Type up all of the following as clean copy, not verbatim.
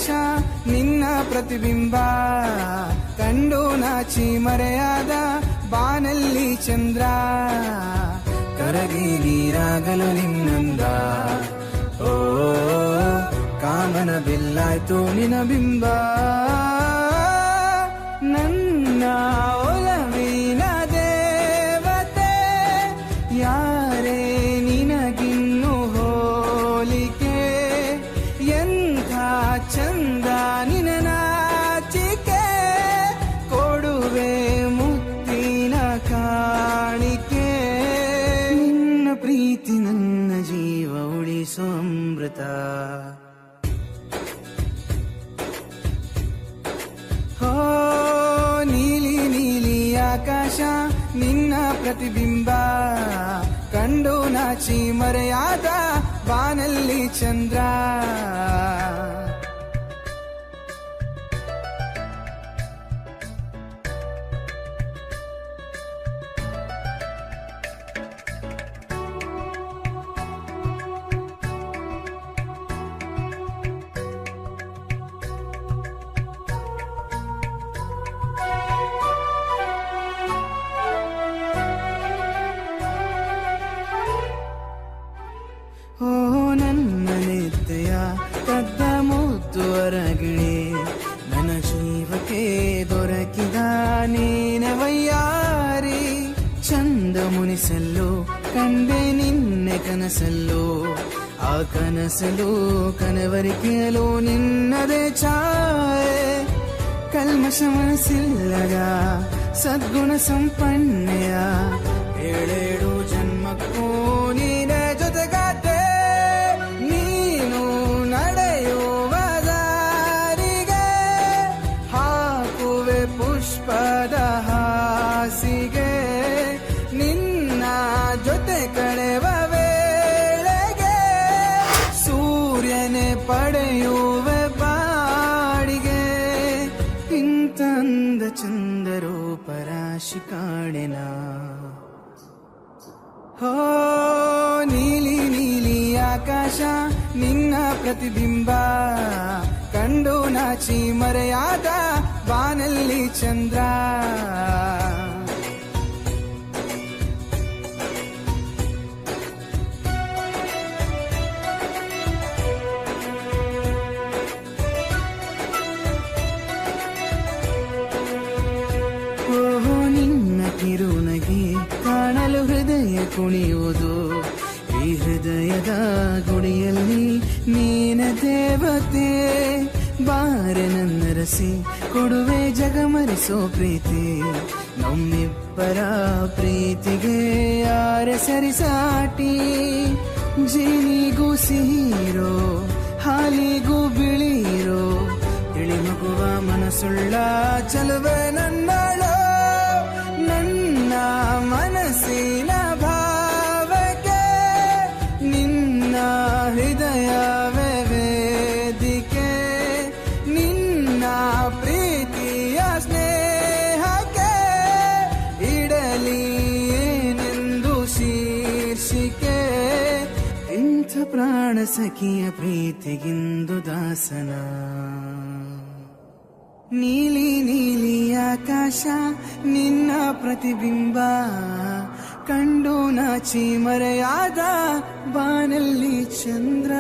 ಆಕಾಶ ನಿನ್ನ ಪ್ರತಿಬಿಂಬ ಕಂಡು ನಾಚಿ ಮರೆಯಾದ ಬಾನಲ್ಲಿ ಚಂದ್ರ ಕರಗಿ ನೀರಾಗಲು ನಿನ್ನಂದ ಓ ಕಾಮನ ಬಿಲ್ಲಾಯ್ತು ನಿನ ಬಿಂಬ ನನ್ನ ಒಲವಿನ ದೇವತೆ ಯಾರೇ ನಿನಗಿನ್ನು ಹೋಲಿಕೆ ಎಂಥ ಚಂದ ನಿನ ನಾಚಿಕೆ ಕೊಡುವೆ ಮುತ್ತಿನ ಕಾಣಿಕೆ ನಿನ್ನ ಪ್ರೀತಿ ನನ್ನ ಜೀವ ಉಳಿಸೋ ಅಮೃತ ಹೋ ನೀಲಿ ನೀಲಿ ಆಕಾಶ ನಿನ್ನ ಪ್ರತಿಬಿಂಬ ಕಂಡು ನಾಚಿ ಮರೆಯಾದ ಬಾನಲ್ಲಿ ಚಂದ್ರ ಓ ನನ್ನ ನಿದ್ದೆಯ ಕದ್ದ ಮುದ್ದು ಹೊರಗಿಣಿ ನನ್ನ ಜೀವಕ್ಕೆ ದೊರಕಿದ ನೀನೆ ವಯ್ಯಾರಿ ಚಂದ ಮುನಿಸಲು ಕಂಡೆ ನಿನ್ನೆ ಕನಸಲ್ಲೋ ಆ ಕನಸಲು ಕನವರಿಕೆಯಲು ನಿನ್ನದೇ ಛಾಯೆ ಕಲ್ಮಶ ಮನಸ್ಸಿಲ್ಲದ ಸದ್ಗುಣ ಸಂಪನ್ನೆಯ ಏಳೇಳು ಜನ್ಮಕ್ಕೂ ನೀನೇ ಜೊತೆಗಾತೆ ನೀನು ನಡೆಯುವ ದಾರಿಗೆ ಹಾಕುವೆ ಪುಷ್ಪದ ಹಾಸಿಗೆ ನಿನ್ನ ಜೊತೆ ಕಳೆವ ವೇಳೆಗೆ ಸೂರ್ಯನೇ ಪಡೆಯುವೆ ಬಾಡಿಗೆ ಇಂತಂದ ಚಂದರೂಪರಾಶಿ ಕಾಣೆನ ಹೋ ನೀಲಿ ನೀಲಿ ಆಕಾಶ ನಿನ್ನ ಪ್ರತಿಬಿಂಬ ಕಂಡು ನಾಚಿ ಮರೆಯಾದ ಬಾನಲ್ಲಿ ಚಂದ್ರ ಓಹೋ ನಿನ್ನ ಕಿರುನಗೆ ಕಾಣಲು ಹೃದಯ ಕುಣಿಯುವುದು ಈ ಹೃದಯದ ಗುಡಿಯಲ್ಲಿ ನೀನ ದೇವತೆ ಬಾರೆ ನನ್ನ ರಸಿ ಕೊಡುವೆ ಜಗಮರಿಸೋ ಪ್ರೀತಿ ನಮ್ಮಿಬ್ಬರ ಪ್ರೀತಿಗೆ ಯಾರೆ ಸರಿಸಾಟಿ ಜೀನಿಗೂ ಸಿಹಿರೋ ಹಾಲಿಗೂ ಬಿಳಿರೋ ತಿಳಿ ಮಗುವ ಮನಸ್ಸುಳ್ಳ ಚಲುವೆ ನನ್ನಳು ನನ್ನ ಮನಸ್ಸಿನ ಭಾವಕ್ಕೆ ನಿನ್ನ ಹೃದಯವೇ ವೇದಿಕೆ ನಿನ್ನ ಪ್ರೀತಿಯ ಸ್ನೇಹಕ್ಕೆ ಇಡಲಿ ಏನೆಂದು ಶೀರ್ಷಿಕೆ ಇಂಥ ಪ್ರಾಣ ಸಖಿಯ ಪ್ರೀತಿಗಿಂದು ದಾಸನ ನೀಲಿ ನೀಲಿ ಆಕಾಶ ನಿನ್ನ ಪ್ರತಿಬಿಂಬ ಕಂಡು ನಾಚಿ ಮರೆಯಾದ ಬಾನಲ್ಲಿ ಚಂದ್ರ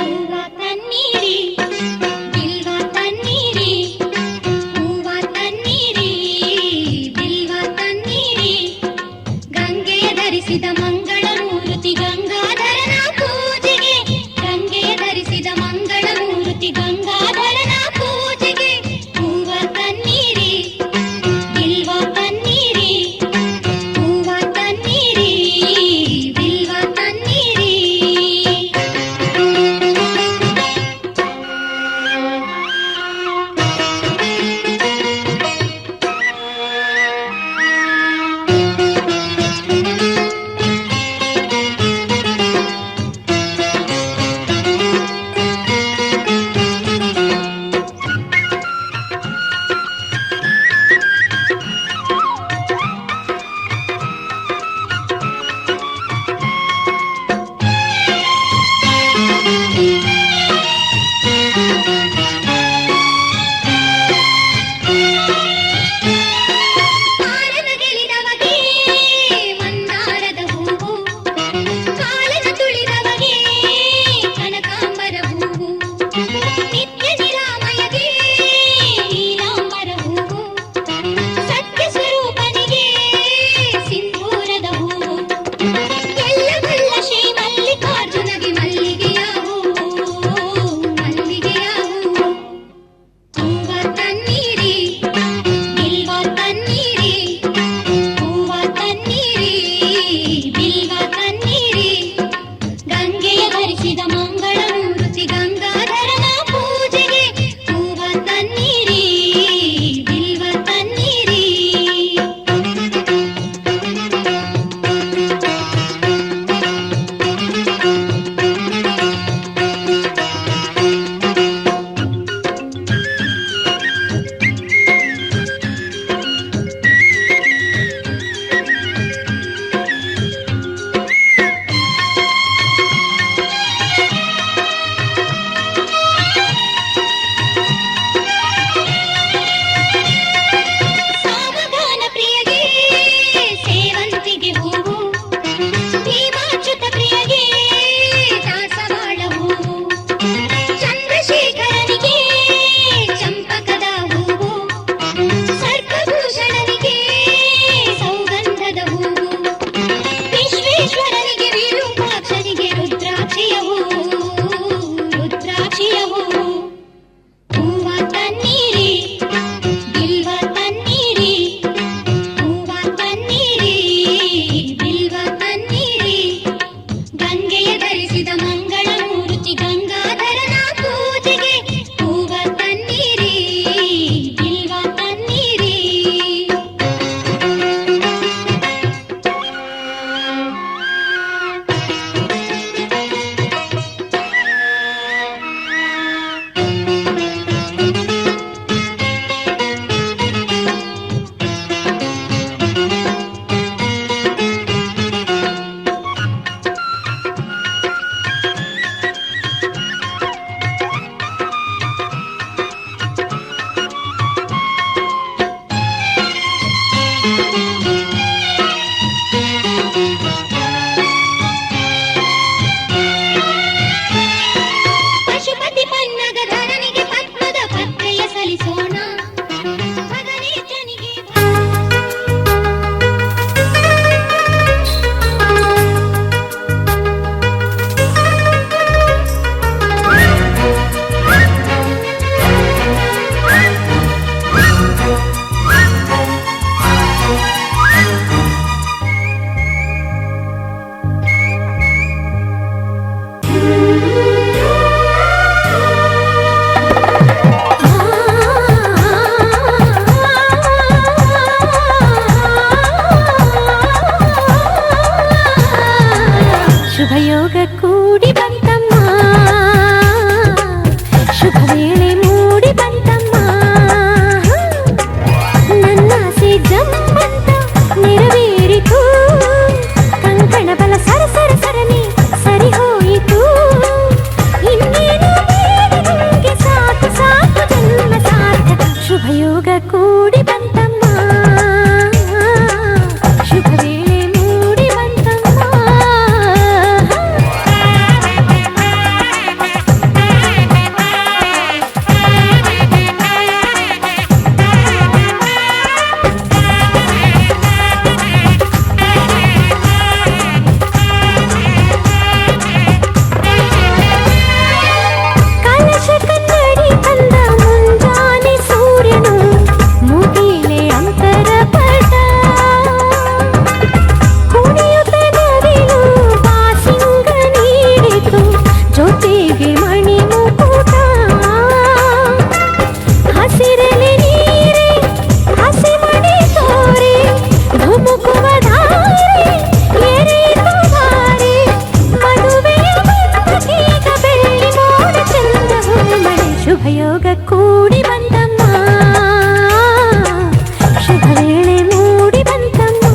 Thank ಶುಭಯೋಗ ಕೂಡಿ ಬಂತಮ್ಮ, ಶುಭ ವೇಳೆ ಮೂಡಿ ಬಂತಮ್ಮ, ನನ್ನಾಸೆ ಜಮ್ಮಂತ ನೆರವೇರಿತು, ಕಂಕಣ ಬಲ ಸರ ಸರ ಸರನೆ ಸರಿ ಹೋಯಿತು, ಇನ್ನೇನು ನನಗೆ ಸಾಕು ಸಾಕು ಜನ್ಮ ಸಾರ್ಥಕ. ಶುಭಯೋಗ ಕೂಡಿ ಬಂತಮ್ಮ, ಶುಭ ವೇಳೆ ಮೂಡಿ ಬಂತಮ್ಮ. ಕಲಶ ಕನ್ನಡಿ ತಂದ ಮುಂಜಾನೆ ಸೂರ್ಯನು ಮುಗಿಲೆ ಅಂತರ ಪಟ, ಕುಣಿಯುತ್ತ ನವಿಲು ಬಾಸಿಂಗ ನೀಡಿತು ಜೊತೆಗೆ ಮಣಿ ಮುಕುಟ, ಹಸಿರಲೆ ನೀರೆ ಹಸಿ ಮಣಿ ತೋರೆ ಧುಮುಕುವ ಧಾರೆ ಎರೆಯಿತು ಧಾರೆ, ಮದುವೆಯ ಬಂದಕೀಗ ಬೆಳ್ಳಿ ಮೋಡ ಚಂದ ಮಳೆ. ಶುಭಯೋಗ ಕೂಡಿ ಬಂತಮ್ಮ, ಶುಭ ವೇಳೆ ಮೂಡಿ ಬಂತಮ್ಮ.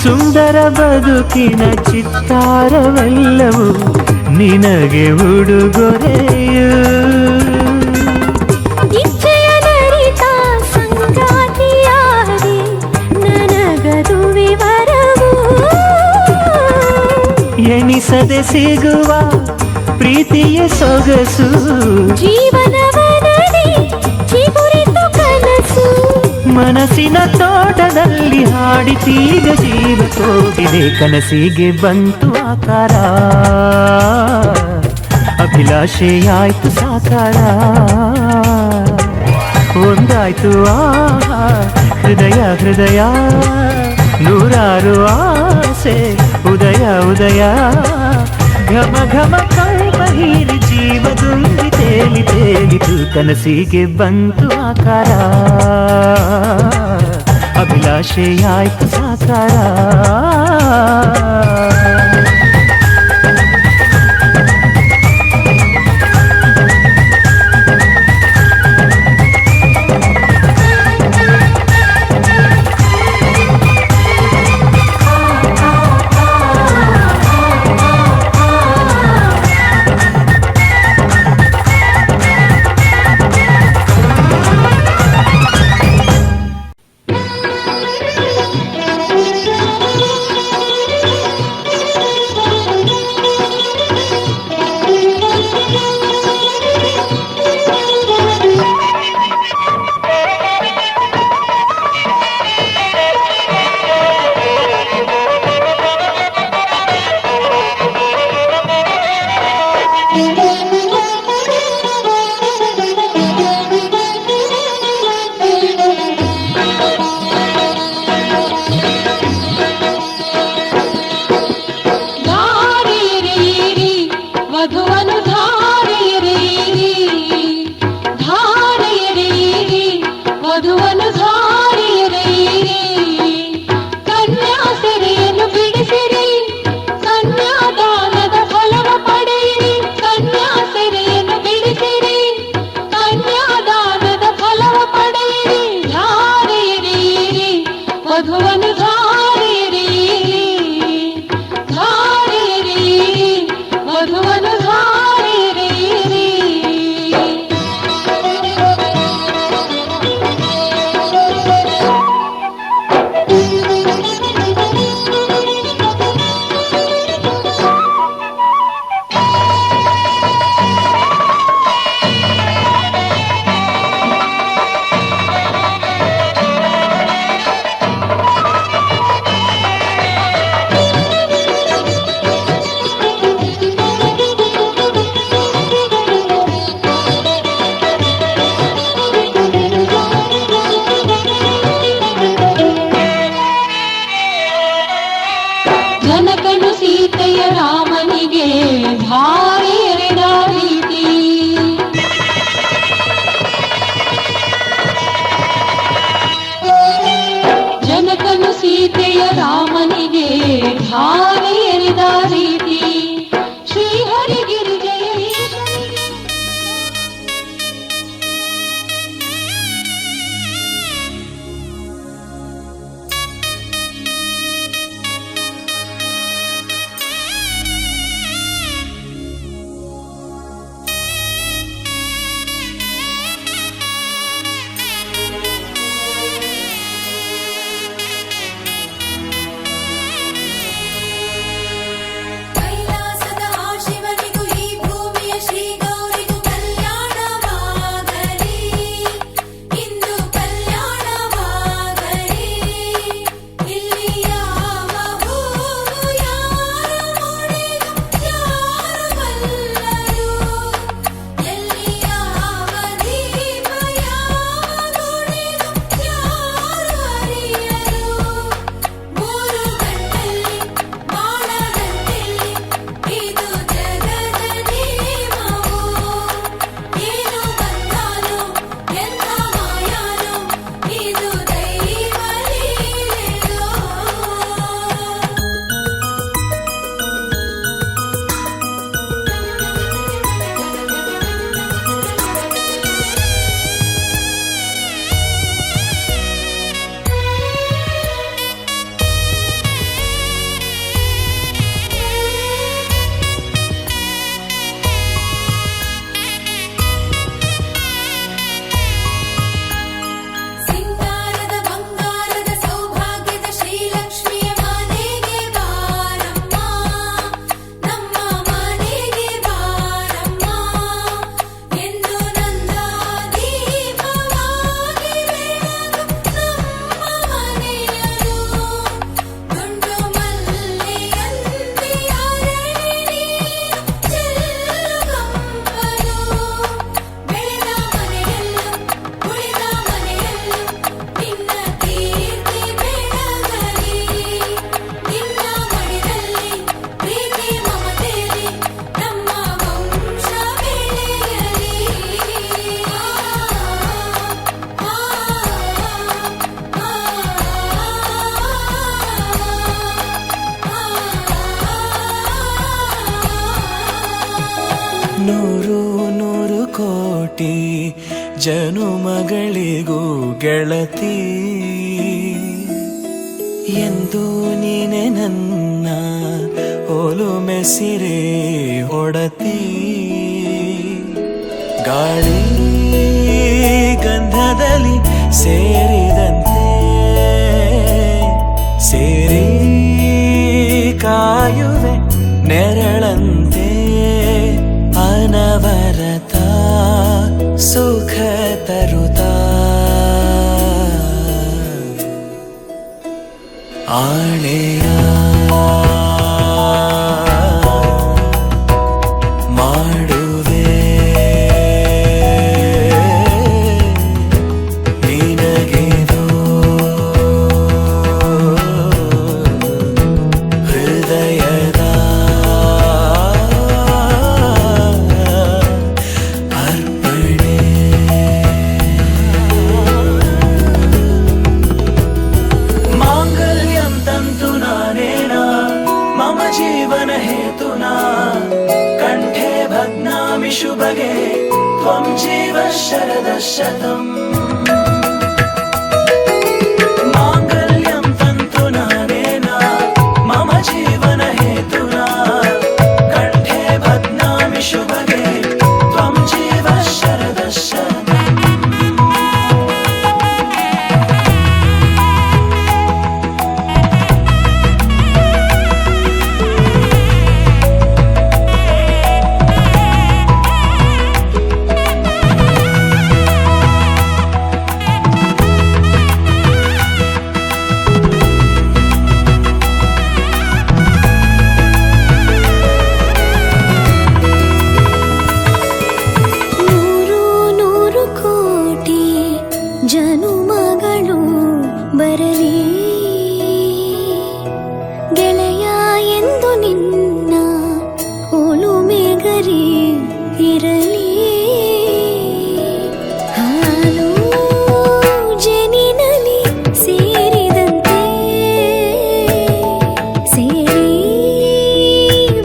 ಸುಂದರ ಬದುಕಿನ ಚಿತ್ತಾರವೆಲ್ಲವೂ ನಿನಗೆ ಉಡುಗೊರೆಯು, ಇಚ್ಛೆಯ ನರಿತ ಸಂಗಾತಿಯಾದೆ ನನಗದು ವಿವರವು, ಎಣಿಸದೆ ಸಿಗುವ ಪ್ರೀತಿಯ ಸೊಗಸು, ಜೀವನವನದಿ ಚಿಗುರಿತು ಕನಸು, ಮನಸ್ಸಿನ ತೋಟದಲ್ಲಿ ಹಾಡಿತೀಗ ಜೀವ ಕೋಗಿದೆ, ಕನಸಿಗೆ ಬಂತು ಆಕಾರ, ಅಭಿಲಾಷೆಯಾಯ್ತು ಸಾಕಾರ, ಒಂದಾಯ್ತು ಆಹಾ ಹೃದಯ ಹೃದಯ, ನೂರಾರು ಆಸೆ ಉದಯ ಉದಯ, ಘಮ ಘಮ ಕಲ್ಪ ಹೀರಿ ಜೀವದುಂಬಿ ತೇಲಿ ತೇಲಿತು, ಕನಸಿಗೆ ಬಂತು ಆಕಾರ, ಅಭಿಲಾಷೆಯಾಯ್ತು ಸಾಕಾರ. ನೂರು ನೂರು ಕೋಟಿ ಜನುಮಗಳಿಗೂ ಗೆಳತಿ ಎಂದು ನೀನೆ ನನ್ನ ಒಲುಮೆ ಸಿರೆ ಒಡತಿ ಗಾಳಿ ಗಂಧದಲ್ಲಿ ಸೇರಿದಂತೆ ಸೇರಿ ಕಾಯುವೆ ನೆರಳಂತೆ ಅನವರತ ಸುಖ ತರುತ್ತಾ ಆಣೆಯ ಮಾಡುವೆ ನಿನಗೆದು ಹೃದಯದ ಅರ್ಪಣೆ ಮಾಂಗಲ್ಯಂ ತಂತು ನಾನೇನ ಮಮ ಜೀವನ ಹೇತುನಾ ಕಂಠೆ ಭಗ್ನಾಮಿ ಶುಭಗೆ ತ್ವಂ ಜೀವ ಶರದ ಶತಂ ಮಾಂಗಲ್ಯಂ ತಂತು ನಾನೇನ ಮಮ ಜೀವನ ಹೇತುನಾ ಕಂಠೆ ಭಗ್ನಾಮಿ ಶುಭಗೆ ತ್ವಂ ಜೀವ ಶರದ ಶತಂ ನೂರು ನೂರು ಕೋಟಿ ಜನುಮಗಳು ಬರಲಿ ಗೆಳೆಯ ಎಂದು ನಿನ್ನ ಒಲುಮೆಗರಿ ಇರಲಿ ಹಾಲು ಜನಿನಲಿ ಸೇರಿದಂತೆ ಸೇರಿ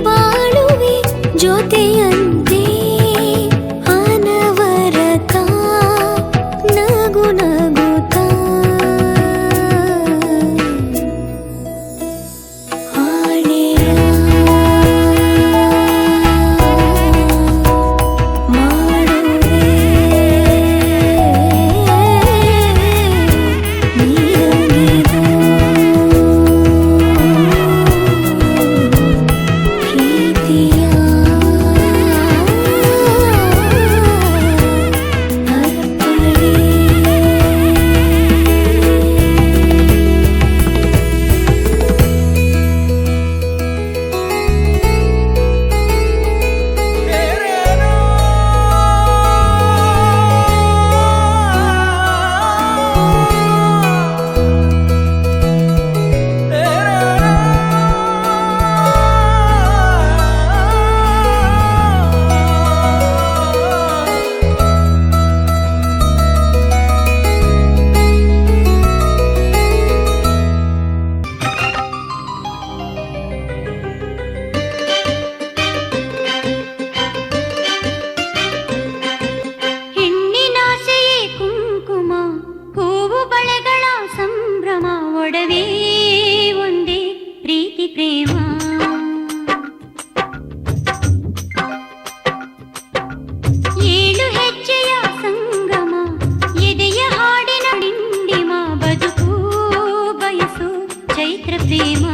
ಬಾಳುವೆ ಜೊತೆಯಂತೆ ಅನವರತ ನಗು ನಗುತ್ತಾ ಆಣೆಯ ಮಾಡುವೆ ನಿನಗೆದು ಪ್ರೀತಿಯ ಹೆಣ್ಣಿನಾಸೆಯೇ ಕುಂಕುಮ ಹೂವು ಬಳೆಗಳ ಸಂಭ್ರಮ ಒಡವೆ ಒಂದೇ ಪ್ರೀತಿ ಪ್ರೇಮ ಏಳು ಹೆಜ್ಜೆಯ ಸಂಗಮ ಎದೆಯ ಹಾಡಿನ ಡಿಂಡಿಮ ಬದುಕು ಬಯಸು ಚೈತ್ರ ಪ್ರೇಮ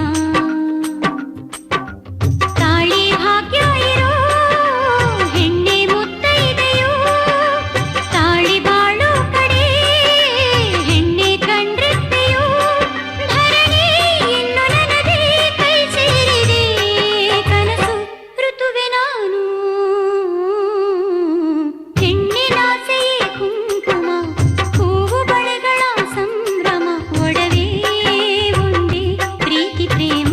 ತಾಳಿ ಭಾಗ್ಯ ಇರೋ ಹೆಣ್ಣೆ ಮುತ್ತೈದೆಯೋ ತಾಳಿ ಬಾಳು ಕಡೆ ಹೆಣ್ಣೆ ಕಂಡ್ರೆತ್ತೆಯೋ ಧರಣಿ ಇನ್ನು ನನಗೆ ಕೈ ಸೇರಿದೆ ಕನಸು ಋತುವೆ ನಾನು ಹೆಣ್ಣಿನಾಸೆಯೇ ಕುಂಕುಮ ಹೂವು ಬಳೆಗಳ ಸಂಭ್ರಮ ಒಡವೆ ಒಂದೇ ಪ್ರೀತಿ ಪ್ರೇಮ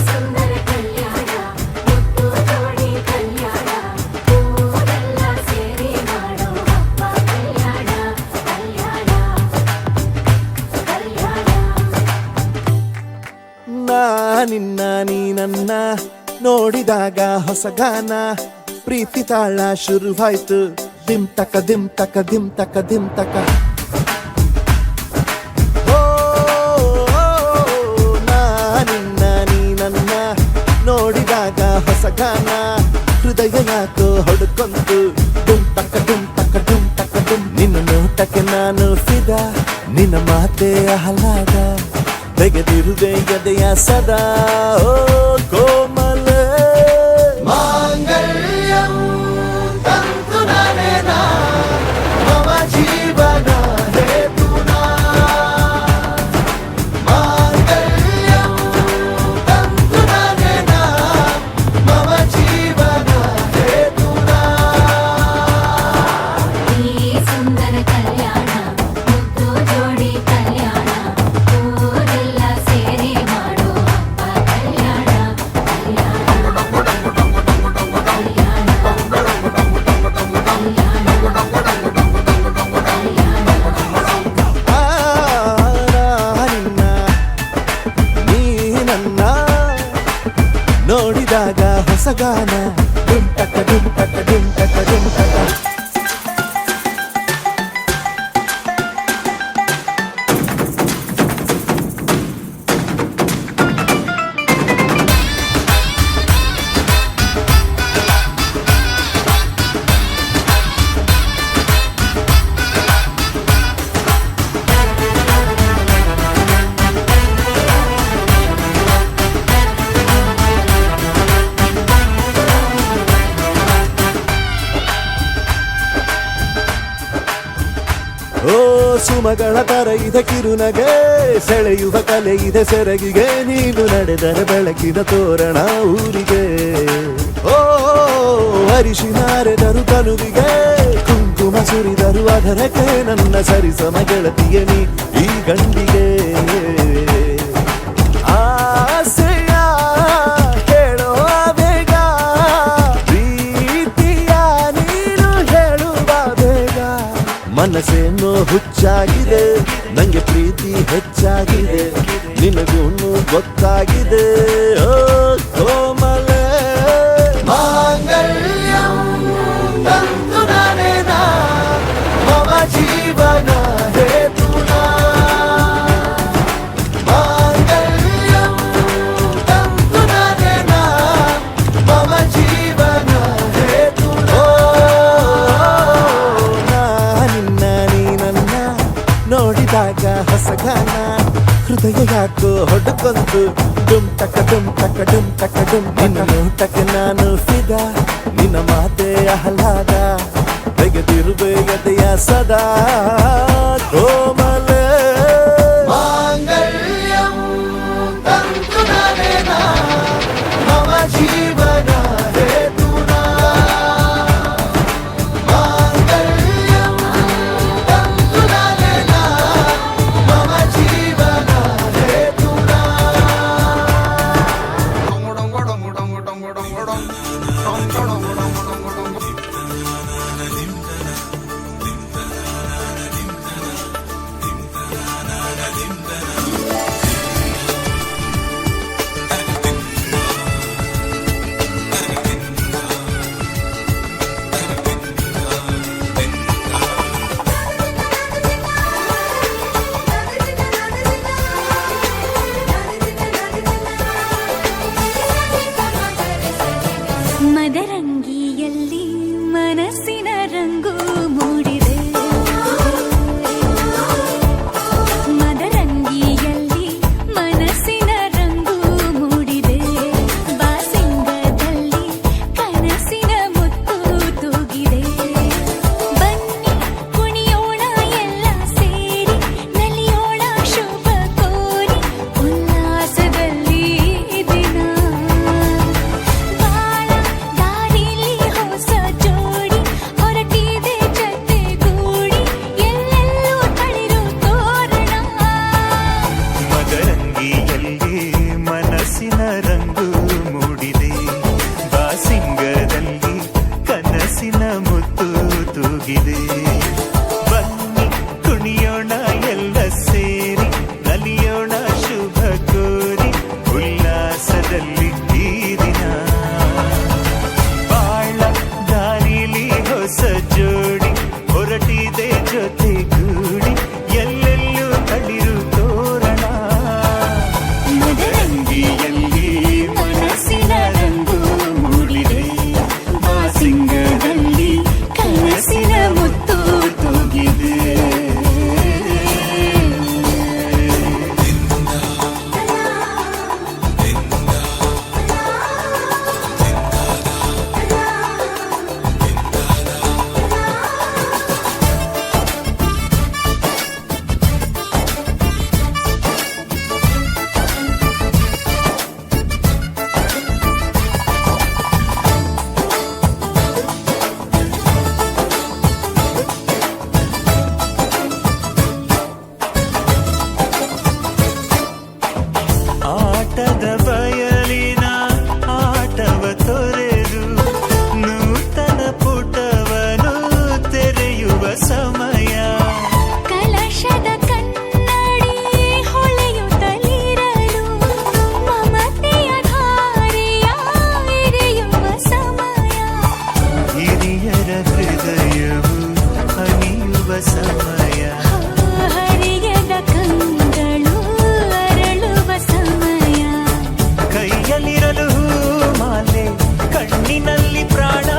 ಸುಂದರ ಕಲ್ಯಾಣ ಮುತ್ತು ಜೋಡಿ ಕಲ್ಯಾಣ ಊರೆಲ್ಲ ಸೇರಿ ಮಾಡೋ ಹಬ್ಬ ಕಲ್ಯಾಣ ಕಲ್ಯಾಣ ಕಲ್ಯಾಣ ನಿನ್ನ ನೀ ನನ್ನ ನೋಡಿದಾಗ ಹೊಸ ಗಾನ ಪ್ರೀತಿ ತಾಳ ಶುರುವಾಯ್ತು ದಿಮ್ ತಕ ದಿಮ್ ತಕ ದಿಮ್ ತಕ ದಿಮ್ ತಕ ಓ, ನಿನ್ನ ನೀ ನನ್ನ ನೋಡಿದಾಗ ಹೊಸ ಗಾನ ಹೃದಯ ಯಾಕೋ ಹೊಡ್ಕೊಂತು ಡುಮ್ ತಕ ಡುಮ್ ತಕ ಡುಮ್ ತಕ ಡುಮ್ ನಿನ್ನ ನೋಟಕ್ಕೆ ನಾನು ಫಿದ ನಿನ್ನ ಮಾತೆ ಆಹ್ಲಾದ ತೆಗೆದಿರುವೆ ಎದೆಯ ಸದಾ ಓ ಕೋಮಲ ಮಾಂಗಲ್ಯಂ ತಂತು ನಾನೇನ ಮಮ ಜೀವನ ಹೇತುನಾ ಮಾಂಗಲ್ಯಂ ತಂತು ನಾನೇನ ಮಮ ಜೀವನ ಹೇತುನಾ ಈ ಸುಂದರ ಕಲ್ಯಾಣ ಮುತ್ತು ಜೋಡಿ ಕಲ್ಯಾಣ ಊರೆಲ್ಲ ಸೇರಿ ಮಾಡೋ ಹಬ್ಬ ಕಲ್ಯಾಣ ಕಲ್ಯಾಣ ಆ, ನಿನ್ನ ನೀ ನನ್ನ ನೋಡಿದಾಗ ಹೊಸ ಗಾನ ಡುಮ್ ಟಕ ಡುಮ್ ಟಕ ಡುಮ್ ಟಕ ಡುಮ್ ಟಕ ಓ ಸುಮಗಳ ತರ ಇದೆ ಕಿರುನಗೆ ಸೆಳೆಯುವ ಕಲೆ ಇದೆ ಸೆರಗಿಗೆ ನೀನು ನಡೆದರೆ ಬೆಳಕಿನ ತೋರಣ ಊರಿಗೆ ಓ ಅರಿಶಿನಾರೆದರು ತನುವಿಗೆ ಕುಂಕುಮ ಸುರಿದರು ಅದರಕ್ಕೆ ನನ್ನ ಸರಿಸಮ ಗೆಳತಿಯ ನೀ ಈ ಗಂಡಿಗೆ ಆಸೆಯ ಹೇಳೋ ಬೇಗ ಪ್ರೀತಿಯ ನೀನು ಹೇಳುವ ಬೇಗ ಮನಸ್ಸೇನೋ ಹುಚ್ಚಾಗಿದೆ ನಂಗೆ ಪ್ರೀತಿ ಹೆಚ್ಚಾಗಿದೆ ನಿನಗೂನು ಗೊತ್ತಾಗಿದೆ ಓ ಕೋಮಲ ಮಾಂಗಲ್ಯಂ ತಂತು ನಾನೇನ ಮಮ ಜೀವನ ಹೇತುನಾ ಮಾಂಗಲ್ಯಂ ತಂತು ನಾನೇನ ಮಮ ಜೀವನ ಹೇತುನಾ ನಿನ್ನ ನೀ ನನ್ನ ನೋಡಿದಾಗ ಹೊಸ ಗಾನ ಹೃದಯ ಯಾಕೋ ಹೊಡ್ಕೊಂತು ಡುಮ್ ಟಕ ಡುಮ್ ಟಕ ಡುಮ್ ಟಕ ಡುಮ್ ನಿನ್ನ ನೋಟಕ್ಕೆ ನಾನು ಫಿದ ನಿನ್ನ ಮಾತೆ ಆಹ್ಲಾದ ತೆಗೆದಿರುವೆ ಎದೆಯ ಸದಾ ಕೋಮಲ ಮಾಂಗಲ್ಯಂ ತಂತು ನಾನೇನ ಮಮ ಜೀವನ ಹೇತುನಾ ಮಾಂಗಲ್ಯಂ ತಂತು ನಾನೇನ ಮಮ ಜೀವನ ಹೇತುನಾ ತೂಗಿದೆ. ಬನ್ನಿ ಕುಣಿಯೋಣ ಎಲ್ಲ ಸೇರಿ, ನಲಿಯೋಣ ಶುಭ ಕೋರಿ, ಉಲ್ಲಾಸದಲ್ಲಿ ಈ ದಿನ. ಬಾಳ ದಾರಿಲಿ ಹೊಸ ಜೋಡಿ ಹೊರಟಿದೆ ಜೊತೆಗೂಡಿ, ಎಲ್ಲೆಲ್ಲೂ ತಳಿರು ತೋರಣ. ಮದರಂಗಿಯಲ್ಲಿ ಮನಸ್ಸಿನ ರಂಗು ಮೂಡಿದೆ, ಬಾಸಿಂಗದಲ್ಲಿ ಕನಸಿನ ಮುತ್ತು ತೂಗಿದೆ. ಆಟದ ಬಯಲಿನ ಆಟವ ತೊರೆದು, ನೂತನ ಪುಟವನು ತೆರೆಯುವ ಸಮಯ. ಕಲಶದ ಕನ್ನಡಿ ಹೊಳೆಯುತ್ತಲಿರಲು, ಮಮತೆಯ ಧಾರೆಯ ಎರೆಯುವ ಸಮಯ. ಹಿರಿಯರ ಹೃದಯವು ಹನಿಯುವ ಸಮಯ. ಹರಿಯದ ಕಂಗಳು ಅರಳುವ ಸಮಯ. ಕೈಯಲ್ಲಿರಲು ಮಾಲೆ, ಕಣ್ಣಿನಲ್ಲಿ ಪ್ರಾಣ,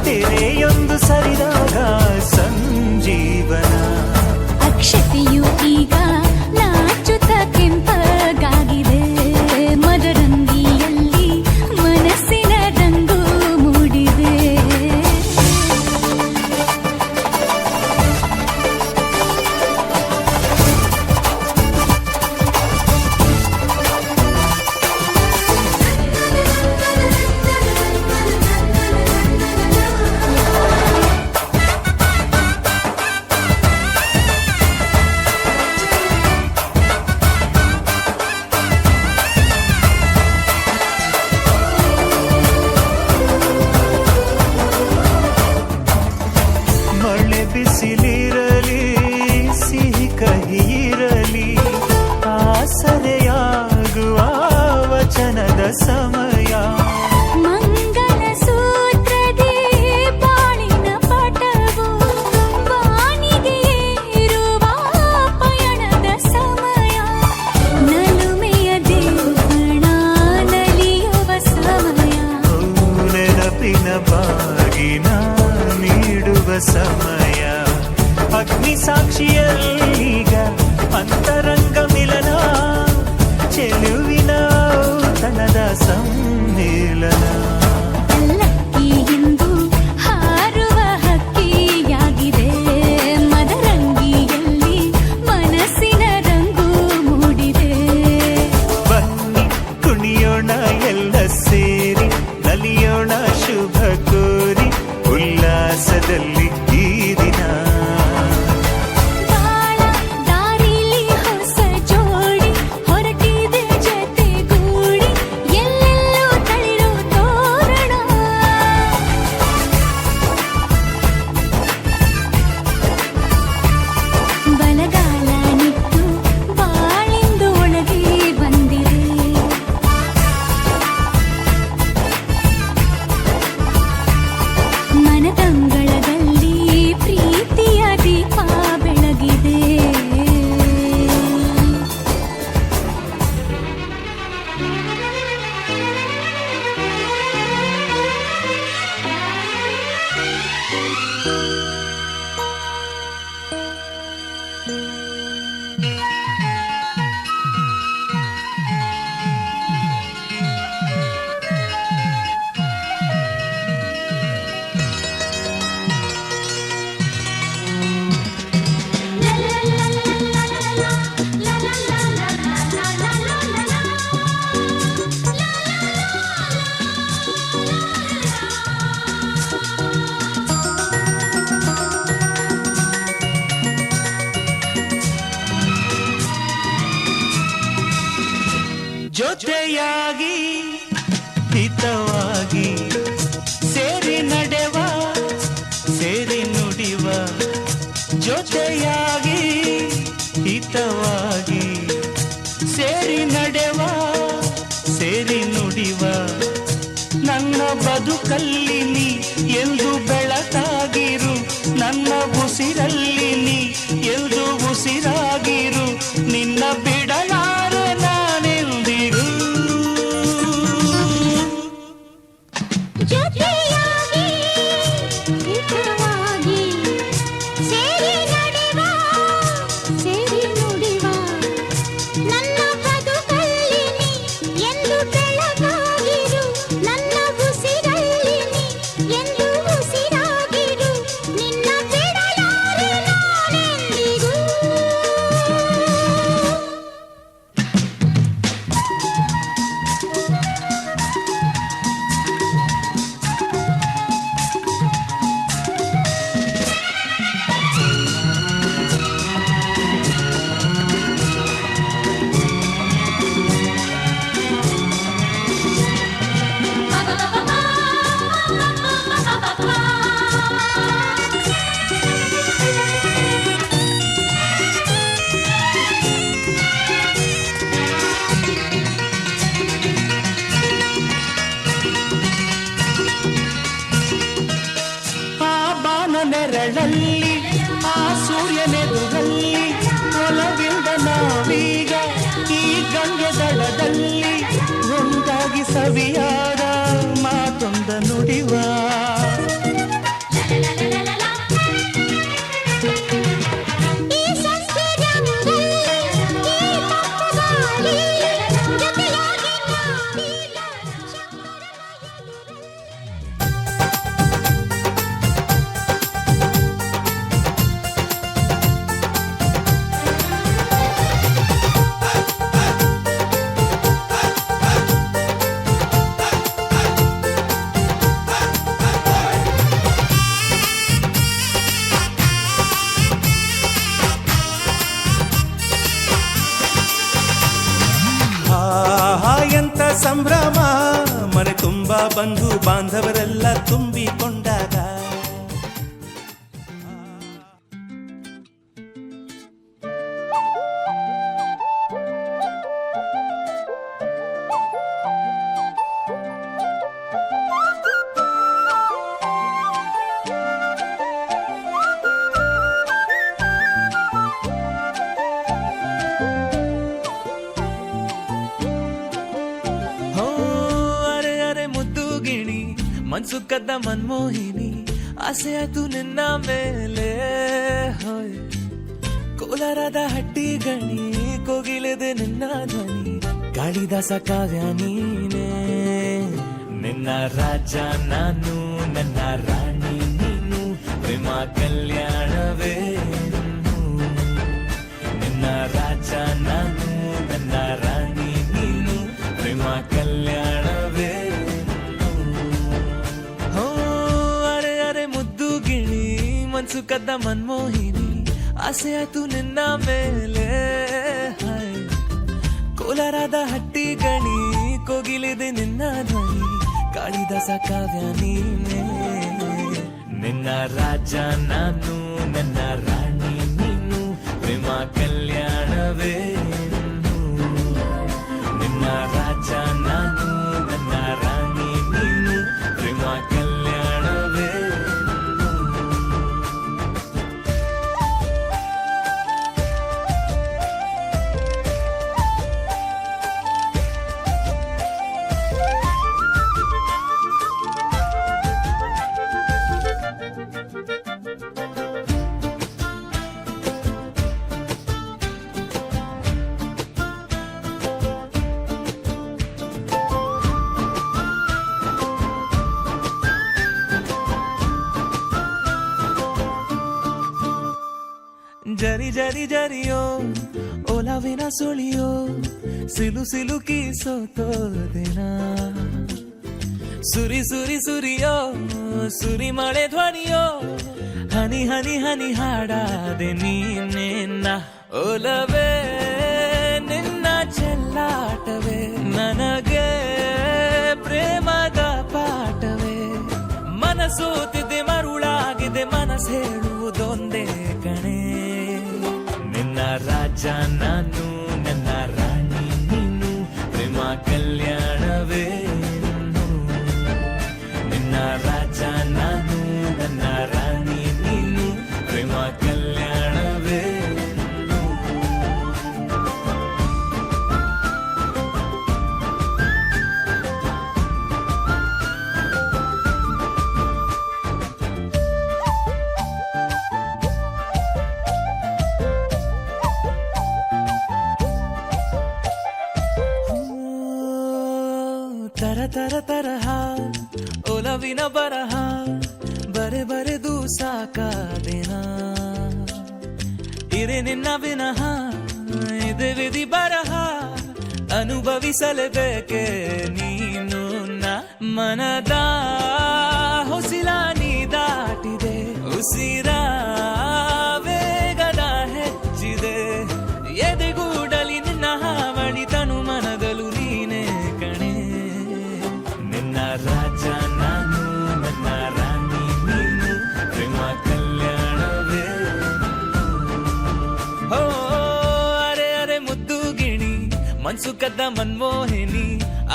ತೆರೆಯೊಂದು ಸರಿದಾಗ ಸಂಜೀವನ. ಅಕ್ಷತೆಯು ಈಗ ನಾಚುತ್ತ ಕೆಂಪಗಾಗಿದೆ, ಮದರಂಗಿಯಲ್ಲಿ ಮನಸ್ಸಿನ ರಂಗು ಮೂಡಿದೆ. ಮಳೆ ಬಿಸಿಲಿರಲಿ, ಸಿಹಿ ಕಹಿ ಇರಲಿ, ಆಸರೆಯಾಗುವ ವಚನದ ಸಮಯ. ಮಂಗಲ ಸೂತ್ರದಿ ಬಾಳಿನ ಪಟವು, ಬಾನಿಗೆ ಏರುವ ಪಯಣದ ಸಮಯ. ನಲುಮೆಯ ದೇವಣ ನಲಿಯುವ ಸಮಯ. ನೆನಪಿನ ಬಾಗಿನ ನೀಡುವ ಸಮಯ. ಅಗ್ನಿ ಸಾಕ್ಷಿಯಲ್ಲೀಗ ಅಂತರಂಗ ಮಿಲನ, ಚೆಲುವಿನ ತನದ ಸಮ್ಮೇಳನ. ಪಲ್ಲಕ್ಕಿ ಇಂದು ಹಾರುವ ಹಕ್ಕಿಯಾಗಿದೆ, ಮದರಂಗಿಯಲ್ಲಿ ಮನಸ್ಸಿನ ರಂಗು ಮೂಡಿದೆ. ಬನ್ನಿ ಕುಣಿಯೋಣ ಎಲ್ಲ ಸೇರಿ, ನಲಿಯೋಣ ಶುಭ ಕೋರಿ, ಉಲ್ಲಾಸದಲ್ಲಿ ಈ ದಿನ. ಬಾಳ ದಾರಿಲಿ ಹೊಸ ಜೋಡಿ ಹೊರಟಿದೆ ಜೊತೆಗೂಡಿ, ಎಲ್ಲೆಲ್ಲೂ ತಳಿರು ತೋರಣ. ಬಲಗಾಲ ನಿಟ್ಟು ಬಾಳಿಂದು ಒಳಗೆ ಬಂದಿದೆ. ಮನದಂಗಳದಲ್ಲಿ ಪ್ರೀತಿಯ ದೀಪ ಬೆಳಗಿದೆ. ಜೊತೆಯಾಗಿ ಹಿತವಾಗಿ ಸೇರಿ ನಡೆವ, ಸೇರಿ ನುಡಿವ ಜೊತೆಯಾಗಿ ಹಿತವಾಗಿ ಸೇರಿ ನಡೆವ ಸೇರಿ ನುಡಿವ ನನ್ನ ಬದುಕಲ್ಲಿ ನೀ ಎಂದು ಬೆಳಕಾಗಿರು ನನ್ನ ಉಸಿರಲ್ಲಿ ನೀ ಎಂದು ಉಸಿರಾಗಿರು ನಿನ್ನ ಬಿಡಲಾರೆ ನಾನೆಂದಿರು ಜೊತೆಯಾಗಿ ಹಿತವಾಗಿ ಸೇರಿ ನಡೆವ ಸೇರಿ ನುಡಿವ ನನ್ನ ಬದುಕಲ್ಲಿ ನೀ ಎಂದು ಬೆಳಕಾಗಿರು ನನ್ನ ಉಸಿರಲ್ಲಿ ನೀ ಎಂದು ಉಸಿರಾಗಿರು ನಿನ್ನ ಬಿಡಲಾರೆ ನಾನೆಂದಿಗೂ ಆ ಬಾನ ನೆರಳಲ್ಲಿ ಆ ಸೂರ್ಯನೆದುರಲ್ಲಿ ಒಲವಿಂದ ನಾವೀಗ ಈ ಗಂಗೆ ದಳದಲ್ಲಿ ಒಂದಾಗಿ ಸವಿಯಾದ ಮಾತೊಂದ ನುಡಿವ ಈ ಸಂಸ್ಕೃತಿಯಲ್ಲಿ ಈ ತಪ್ಪುಗಾಳಿ ಜೊತೆಯಾಗಿ ನಾವೀಗ ಆಹಾ ಎಂತ ಸಂಭ್ರಮ ಮನೆ ತುಂಬಾ ಬಂಧು ಬಾಂಧವರೆಲ್ಲ ತುಂಬಿಕೊಂಡಾಗ ಹೋ ಅರೆ ಅರೆ ಮುದ್ದು ಗಿಣಿ ಮನ್ಸು ಕದ್ದ ಮನ್ಮೋಹಿನಿ ಆಸೆ ಆಯ್ತು ನಿನ್ನ ಮೇಲೆ ಹೋಯ್ ಕೋಲಾರದ ಹಟ್ಟಿ ಗಣಿ ಕೋಗಿಲೆದೆ ನಿನ್ನ ಧ್ವನಿ ಗಾಳಿದಾಸ ಕಾವ್ಯ ನೀನೇ ನಿನ್ನ ರಾಜ ನಾನು ನನ್ನ ರಾಣಿ ನೀನು ಪ್ರೇಮ ಕಲ್ಯಾಣವೇ ನಿನ್ನ ರಾಜ ನಾನು ನನ್ನ ರಾಣಿ ನೀನು ಪ್ರೇಮ ಕಲ್ಯಾಣವೇ ಹೋ ಅರೆ ಅರೆ ಮುದ್ದು ಗಿಣಿ ಮನ್ಸು ಕದ್ದ ಮನ್ಮೋಹಿನಿ ಆಸೆ ಆಯ್ತು ನಿನ್ನ ಮೇಲೆ ಹಾಯ್ ಕೋಲಾರದ ಹಟ್ಟಿ ಗಣಿ ಕೋಗಿಲಿದೆ ನಿನ್ನ ಧ್ವನಿ ಕಾಳಿದಾಸ ಕಾವ್ಯ ನೀನೇ ನಿನ್ನ ರಾಜ ನಾನು ನನ್ನ ರಾಣಿ ನೀನು ಪ್ರೇಮ ಕಲ್ಯಾಣವೇ ನಿನ್ನ ರಾಜ ನಾನು ನನ್ನ ರಾಣಿ ನೀನು ಪ್ರೇಮ ಕಲ್ಯಾಣವೇ ಜರಿ ಜರಿ ಜರಿಯೋ ಒಲವಿನ ಸುಳಿಯೋ ಸಿಲು ಸಿಲುಕಿ ಸೋತೋದೆನ ಸುರಿ ಸುರಿ ಸುರಿಯೋ ಸುರಿ ಮಳೆ ಧ್ವನಿಯೋ ಹನಿ ಹನಿ ಹನಿ ಹಾಡಾದೆ ನೀನೇನ ಒಲವೇ ನಿನ್ನ ಚೆಲ್ಲಾಟವೇ ನನಗೆ ಪ್ರೇಮದ ಪಾಠವೇ ಮನಸೋತಿದೆ ಮರುಳಾಗಿದೆ ಮನ ಆಸೆ ಹೇಳುವುದೊಂದೇ ಕಣೆ, ನಿನ್ನ ರಾಜ ನಾನು ನನ್ನ ರಾಣಿ ನೀನು, ಪ್ರೇಮ ಕಲ್ಯಾಣವೇ ನಿನ್ನ ರಾಜ ನಾನು ನನ್ನ ರಾಣಿ ನೀನು, ಪ್ರೇಮ ಕಲ್ಯಾಣವೇ ತರ ತರ ತರಹ ಒಲವಿನ ಬರಹ ಬರೆ ಬರೆದು ಸಾಕಾದೆನ, ಇರೆ ನಿನ್ನ ವಿನಃ ಇದೆ ವಿಧಿ ಬರಹ, ಅನುಭವಿಸಲೇಬೇಕೆ ನೀನು ಮನದ ಹೊಸಿಲ ನೀ ದಾಟಿದೆ, ಉಸಿರ ವೇಗದ ಹೆಚ್ಚಿದೆ, ಎದೆಗೂಡಲಿ ನಿನ್ನ ಹಾವಳಿ ತನು ಮನದಲು ನೀನೇ ಕಣೆ, ನಿನ್ನ ರಾಜ ನಾನು ನನ್ನ ರಾಣಿ ನೀನು, ಪ್ರೇಮ ಕಲ್ಯಾಣವೇ ಹೋ ಅರೆ ಅರೆ ಮುದ್ದು ಗಿಣಿ ಮನ್ಸು ಕದ್ದ ಮನ್ಮೋಹಿನಿ,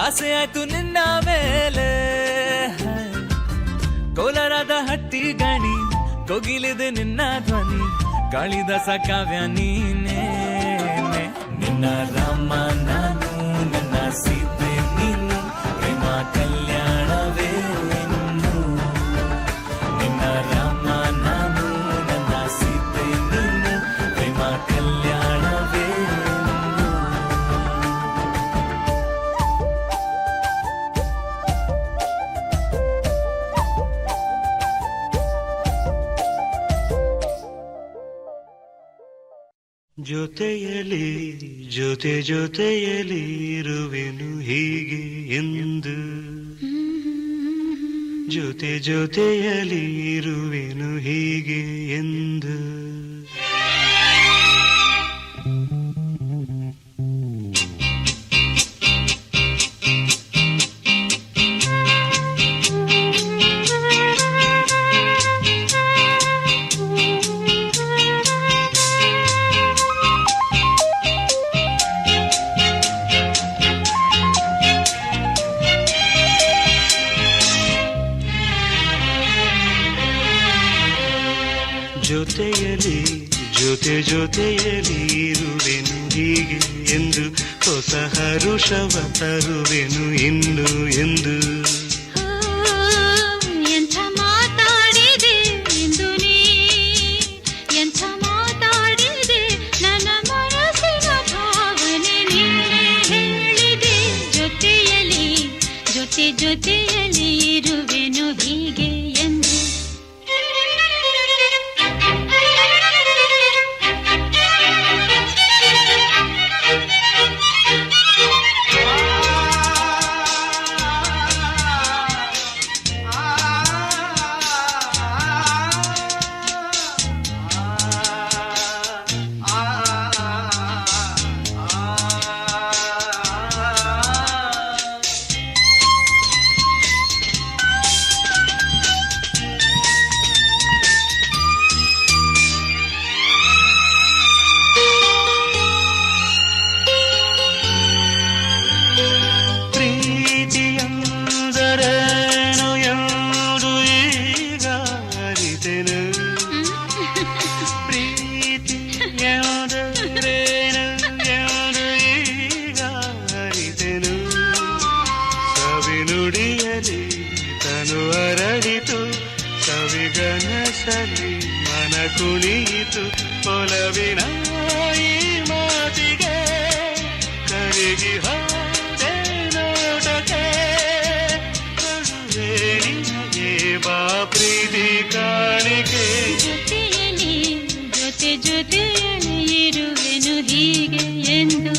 ಆಸೆ ಆಯ್ತು ನಿನ್ನ ಮೇಲೆ, ಕೋಲಾರದ ಹಟ್ಟಿ ಗಣಿ ಕೋಗಿಲಿದೆ ನಿನ್ನ ಧ್ವನಿ, ಕಾಳಿದಾಸ ಕಾವ್ಯ ನೀನೇ, ನಿನ್ನ ರಾಮ ನಾನು ನನ್ನ ಸೀತೆ ನೀನು, ಪ್ರೇಮ ಕಲ್ಯಾಣವೇ ನಿನ್ನ ರಾಮ ನಾನು ನನ್ನ ಸೀತೆ ನೀನು, ಪ್ರೇಮ ಕಲ್ಯಾಣವೇ ಜೊತೆಯಲಿ ಜೊತೆಯಲಿ ಇರುವೆನು ಹೀಗೆ ಎಂದು, ಜೊತೆಯಲಿ ಇರುವೆನು ಹೀಗೆ ಎಂದು, ಜೊತೆಯಲಿ ಜೊತೆಯಲಿ ಇರುವೆನು ಹೀಗೆ ಎಂದು, ಹೊಸ ಹರುಷವ ತರುವೆನು ಇನ್ನು ಎಂದು, ಎಂಥ ಮಾತಾಡಿದೆ ಎಂದು ನೀ, ಎಂಥ ಮಾತಾಡಿದೆ ನನ್ನ ಮನಸ್ಸಿನ ಭಾವನೆ ನೀನೇ ಹೇಳಿದೆ, ಜೊತೆಯಲಿ ಜೊತೆಯಲಿ ಇರುವೆನು ಹೀಗೆ ಎಂದು. ಸವಿಗನಸಲಿ ಮನ ಕುಣಿಯಿತು ಒಲವಿನ ಈ ಮಾತಿಗೆ ಕರಗಿ ಹೋದೆ ನೋಟಕ್ಕೆ ಕರುವೆ ನಿನಗೆ ಬಾ ಪ್ರೀತಿ ಕಾಣಿಕೆ ಜೊತೆಯಲಿ ಜೊತೆಯಲಿ ಇರುವೆನು ಹೀಗೆ ಎಂದು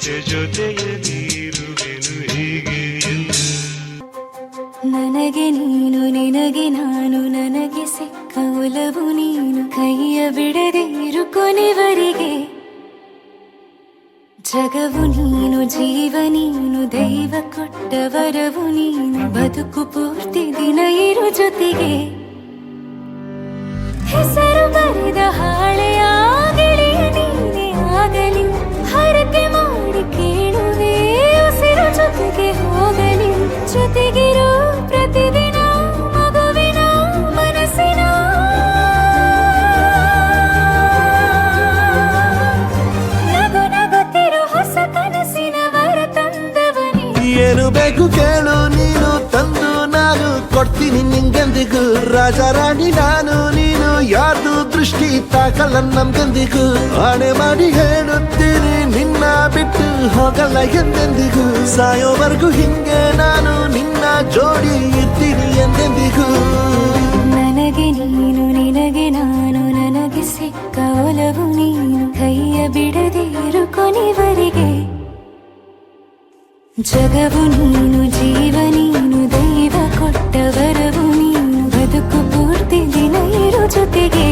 ಜೊತೆ ಜೊತೆಯಲ್ಲಿರುವೆನು ಹೀಗೆ ಎಂದು. ನನಗೆ ನೀನು ನಿನಗೆ ನಾನು ನನಗೆ ಸಿಕ್ಕ ಒಲವು ನೀನು ಕೈಯ ಬಿಡದೆ ಇರು ಕೊನೆವರೆಗೆ. ಜಗವು ನೀನು ಜೀವ ನೀನು ದೈವ ಕೊಟ್ಟ ವರವು ನೀನು ಬದುಕು ಪೂರ್ತಿ ದಿನ ಇರು ಜೊತೆಗೆ. ಹೆಸರು ಬರೆದ ಹಾಳೆಯ ಗೆಳೆಯ ನೀನೇ ಆಗಲಿ ಹರಕೆ ಮಾಡಿ ಕೇಳುವೆ ಉಸಿರು ಜೊತೆಗೆ ಹೋಗಲಿ ಜೊತೆಗಿರೋ ಪ್ರತಿದಿನ ಮಗುವಿನ ಮನಸ್ಸಿನ ನಗು ನಗುತ್ತಿರೋ ಹೊಸ ಕನಸಿನ ವರ ತಂದವನೇ. ಏನು ಬೇಕು ಕೇಳು ನೀನು ತಂದು ನಾನು ಕೊಡ್ತೀನಿ ನಿಂಗೆಂದಿಗೂ. ರಾಜ ರಾಣಿ ನಾನು ನೀನು ಯಾರ್ದು ದೃಷ್ಟಿ ತಾಕಲ್ಲ ನಮ್ಗೆಂದಿಗೂ. ಆಣೆ ಮಾಡಿ ಹೇಳುತ್ತೀನಿ ನಿನ್ನ ಬಿಟ್ಟು ಹೋಗಲ್ಲ ಎಂದೆಂದಿಗೂ. ಸಾಯೋವರೆಗೂ ಹಿಂಗೆ ನಾನು ನಿನ್ನ ಜೋಡಿ ಇರ್ತೀನಿ ಎಂದೆಂದಿಗೂ. ನನಗೆ ನೀನು ನಿನಗೆ ನಾನು ನನಗೆ ಸಿಕ್ಕ ಒಲವು ನೀನು ಕೈಯ ಬಿಡದೆ ಇರು ಕೊನೆವರೆಗೆ. ಜಗವು ನೀನು ಜೀವ ನೀನು ದೈವ ಕೊಟ್ಟ ವರವು ನೀನು ಬದುಕು ಪೂರ್ತಿ ದಿನ ಇರು ಜೊತೆಗೆ.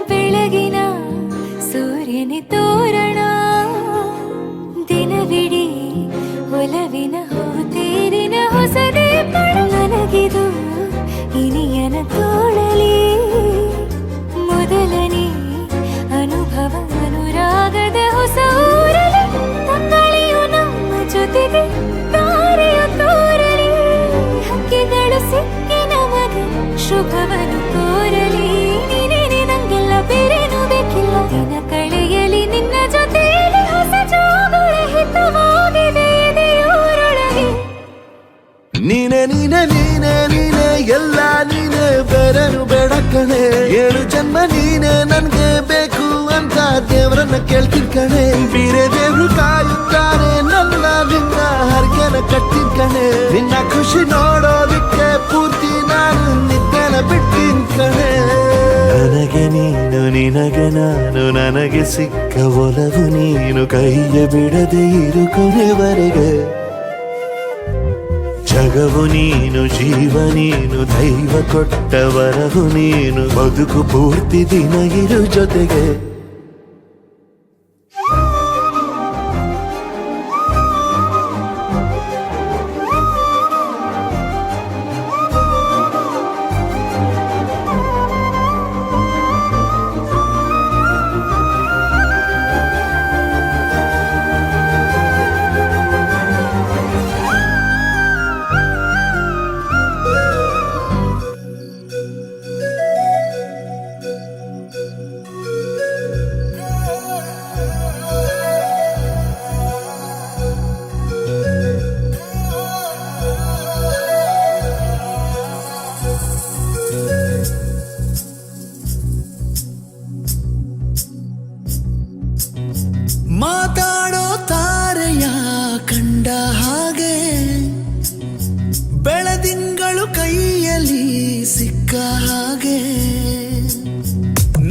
ಬೆಳಗಿನ ಸೂರ್ಯನ ತೋರಣ ದಿನವಿಡೀ ಒಲವಿನ ತೇರಿನ ಹೊಸದೇ ನನಗಿದು ಇನಿಯನ ತೋಳಲಿ ಮೊದಲನೇ ಅನುಭವ ಅನುರಾಗದ ಹೊಸ ಊರಲಿ. ತಂಗಳಿಯು ನಮ್ಮ ಜೊತೆಗೆ ತಾರೆಯು ತೋರಲಿ ಹಕ್ಕಿಗಳು ಸಿಕ್ಕಿ ನಮಗೆ ಶುಭವನ್ನು ಕೋರಲಿ. ನೀನೇನೆ ನಂಗೆಲ್ಲ ಬೇರೇನು ಬೇಕಿಲ್ಲ ದಿನ ಕಳೆಯಲಿ ನಿನ್ನ ಜೊತೆಯಲ್ಲಿ ಹೊಸ ಜೋಗುಳ ಹಿತವಾಗಿದೆ ಎದೆಯೂರೊಳಗೆ. ನೀನೆ ನೀನೆ ನೀನೆ ನೀನೆ ಎಲ್ಲ ನೀನೆ ಬೇರೆನು ಬೇಡ ಕಣೆ. 7 ಜನ್ಮ ನೀನೆ ನನ್ಗೆ ಬೇಕು ಅಂತ ದೇವ್ರನ್ನ ಕೇಳ್ತೀನಿ ಕಣೆ. ಬೇರೆ ದೇವ್ರು ಕಾಯುತ್ತಾರೆ ನನ್ನ ನಿನ್ನ ಹರ್ಗೆನ ಕಟ್ಟಿನ ಕಣೆ. ನಿನ್ನ ಖುಷಿ ನೋಡೋದಿಕ್ಕೆ ಪೂರ್ತಿ ನಾನು ನಿದ್ದೆನ ಬಿಟ್ಟಿನ್ ಕಣೆ. ನನಗೆ ನೀನು ನಿನಗೆ ನಾನು ನನಗೆ ಸಿಕ್ಕ ಒಲವು ನೀನು ಕೈಯ ಬಿಡದೆ ಇರು ಕೊನೆವರೆಗೆ. ಜಗವು ನೀನು ಜೀವ ನೀನು ದೈವ ಕೊಟ್ಟ ವರವು ನೀನು ಬದುಕು ಪೂರ್ತಿ ದಿನ ಇರು ಜೊತೆಗೆ. ಮಾತಾಡೋ ತಾರೆಯ ಕಂಡ ಹಾಗೆ ಬೆಳದಿಂಗಳು ಕೈಯಲ್ಲಿ ಸಿಕ್ಕ ಹಾಗೆ.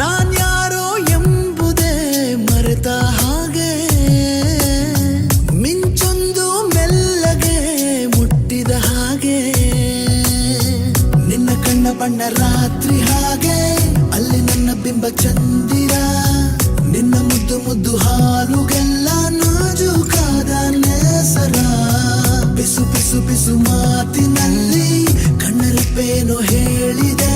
ನಾನ್ಯಾರೋ ಎಂಬುದೇ ಮರೆತ ಹಾಗೆ ಮಿಂಚೊಂದು ಮೆಲ್ಲಗೆ ಮುಟ್ಟಿದ ಹಾಗೆ. ನಿನ್ನ ಕಣ್ಣ ಬಣ್ಣ ರಾತ್ರಿ ಹಾಗೆ ಅಲ್ಲಿ ನನ್ನ ಬಿಂಬ ಚಂದಿರ. ನಿನ್ನ ಮುದ್ದು ಮುದ್ದು ಹಾಲುಗೆಲ್ಲ ನಾಜೂಕಾದ ನೇಸರ. ಬಿಸು ಬಿಸು ಬಿಸು ಮಾತಿನಲ್ಲಿ ಕಣ್ಣರೆಪ್ಪೇನೋ ಹೇಳಿದೆ.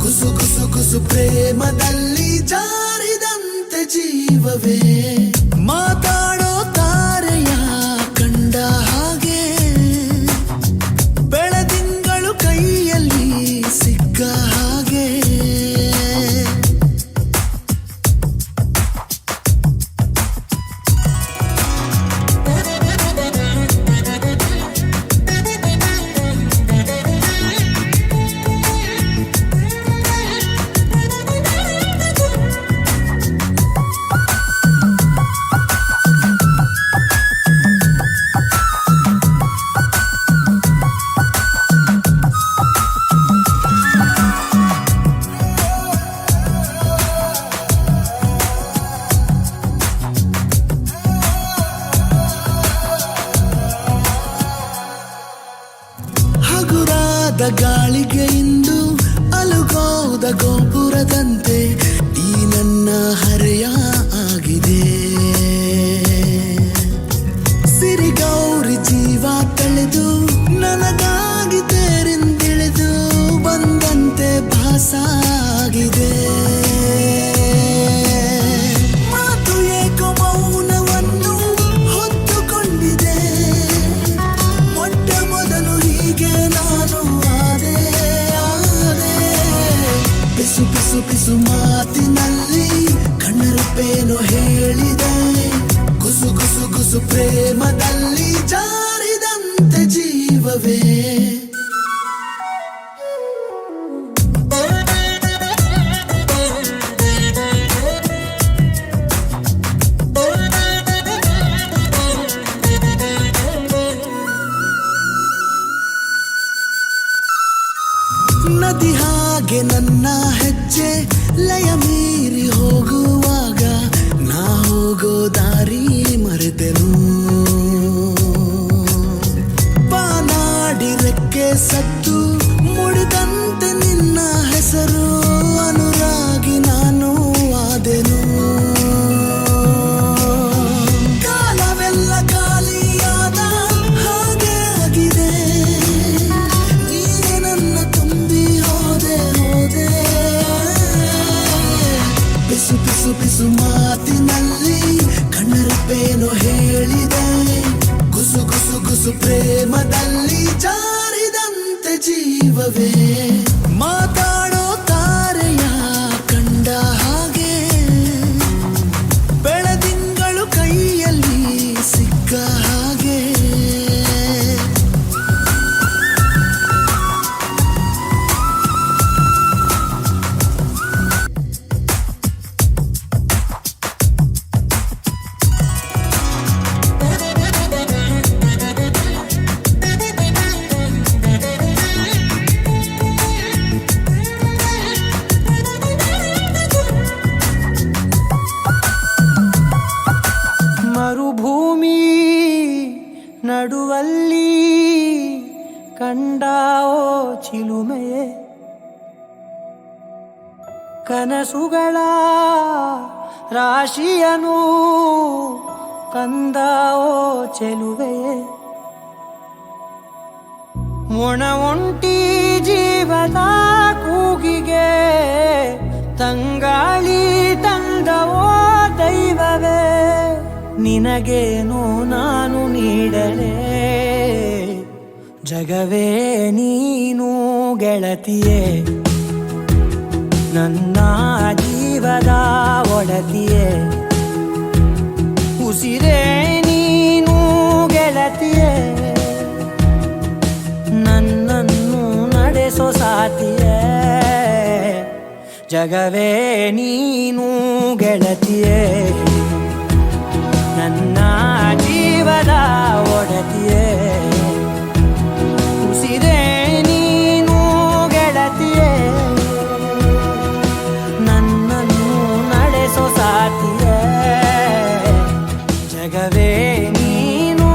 ಕುಸು ಕುಸು ಕುಸು ಪ್ರೇಮದಲ್ಲಿ ಜಾರಿದಂತೆ ಜೀವವೇ. ಮಾತಾಡೋ ತಾರೆಯ ಕಂಡ ಹಾಗೆ ಬೆಳದಿಂಗಳು ಕೈಯಲ್ಲಿ ಸಿಕ್ಕ ಹಾಗೆ. ತಂಪಾದ ಗಾಳಿಗೆ ಇಂದು ಅಲುಗೋದ ಗೋಪುರದಂತೆ ಈ ನನ್ನ ಹರೆಯ ಆಗಿದೆ. ಸಿರಿಗೌರಿ ಜೀವ ತಳೆದು ನನಗಾಗಿ ತೇರಿಂದಿಳಿದು ಬಂದಂತೆ ಭಾಸಾಗಿದೆ. ಮಾತು ಏಕೋ ಮೌನವನ್ನು ಹೊತ್ತುಕೊಂಡಿದೆ. ಮೊಟ್ಟ ಮೊದಲು ಹೀಗೆ ನಾನು ಆದೆ. ಪಿಸು ಪಿಸು ಪಿಸು ಮಾತಿನಲ್ಲಿ ಕಣ್ಣರಪ್ಪೇನು ಹೇಳಿದೆ. ಗುಸು ಗುಸು ಗುಸು ಪ್ರೇಮದಲ್ಲಿ ಜಾರಿದಂತೆ ಜೀವವೇ. ನದಿ ಹಾಗೆ ನನ್ನ ಹೆಜ್ಜೆ ಲಯ ಮೀರಿ ಹೋಗುವಾಗ ನಾ ಹೋಗೋ ದಾರಿ ಮರೆತೆನು. ಬಾನಾಡಿ ರೆಕ್ಕೆ ಸತ್ತು ಮುಡಿದಂತೆ ನಿನ್ನ ಹೆಸರು ಅನುರಾಗಿ ನಾನು ಆದೆನು. ಕಾಲವೆಲ್ಲ ಖಾಲಿಯಾದ ಹಾಗೆ ಆಗಿದೆ. ನೀನೆ ನನ್ನ ತುಂಬಿ ಹೋದೆ ಹೋದೆ. ಪಿಸು ಪಿಸು ಪಿಸು ಮಾತಿನಲ್ಲಿ ಕಣ್ಣರಪ್ಪೇನು ಹೇಳಿದೆ. ಗುಸು ಗುಸು ಗುಸು ಪ್ರೇಮದಲ್ಲಿ ಜಾರಿದಂತೆ ಜೀವವೇ. ಮಾತಾಡೋ ತಾರೆಯ ಕಂಡ ಹಾಗೆ ಬೆಳದಿಂಗಳು ಕೈಯಲ್ಲಿ ಸಿಕ್ಕ ಹಾಗೆ. ಮರುಭೂಮಿ ನಡುವಲ್ಲಿ ಕಂಡಾವೋ ಚಿಲುಮೆಯೇ. ಕನಸುಗಳ ರಾಶಿಯನು ತಂದಾವೋ ಚೆಲುವೆಯೇ. ಒಣ ಒಂಟಿ ಜೀವದ ಕೂಗಿಗೆ ತಂಗಾಳಿ ತಂದವೋ ದೈವವೇ. ನಿನಗೇನು ನಾನು ನೀಡಲೇ ಜಗವೇ ನೀನು ಗೆಳತಿಯೇ. ನನ್ನ ಜೀವದ ಒಡತಿಯೇ. ಉಸಿರೇ ನೀನು ಗೆಳತಿಯೇ. ನನ್ನನ್ನು ನಡೆಸೋ ಸಾತಿಯೇ. ಜಗವೇ ನೀನು ಗೆಳತಿಯೇ. ನನ್ನ ಜೀವದ ಒಡತಿಯೇ. ಉಸಿರೇ ನೀನು ಗೆಳತಿಯೇ. ನನ್ನನ್ನು ನಡೆಸೋ ಸಾತಿಯೇ. ಜಗವೇ ನೀನು.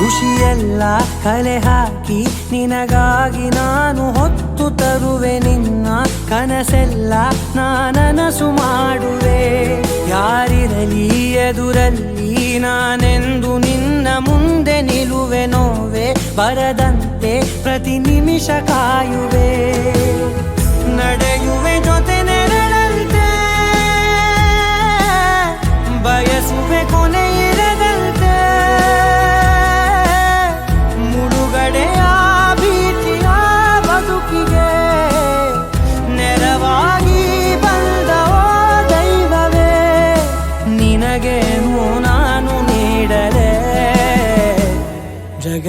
ಖುಷಿಯೆಲ್ಲ ಕಲೆ ಹಾಕಿ ನಿನಗಾಗಿ ನಾನು ಹೊತ್ತು ತರುವೆ. ನಿನ್ನ ಕನಸೆಲ್ಲ ನಾನನಸು ಮಾಡುವೆ. ಯಾರಿರಲಿ ಎದುರಲ್ಲಿ ನಾನೆಂದು ನಿನ್ನ ಮುಂದೆ ನಿಲ್ಲುವೆ. ನೋವೆ ಬರದಂತೆ ಪ್ರತಿ ನಿಮಿಷ ಕಾಯುವೆ. ನಡೆಯುವೆ ಜೊತೆ ನೆರಳಂತೆ ಬಯಸುವೆ ಕೊನೆ ಇರದಂತೆ.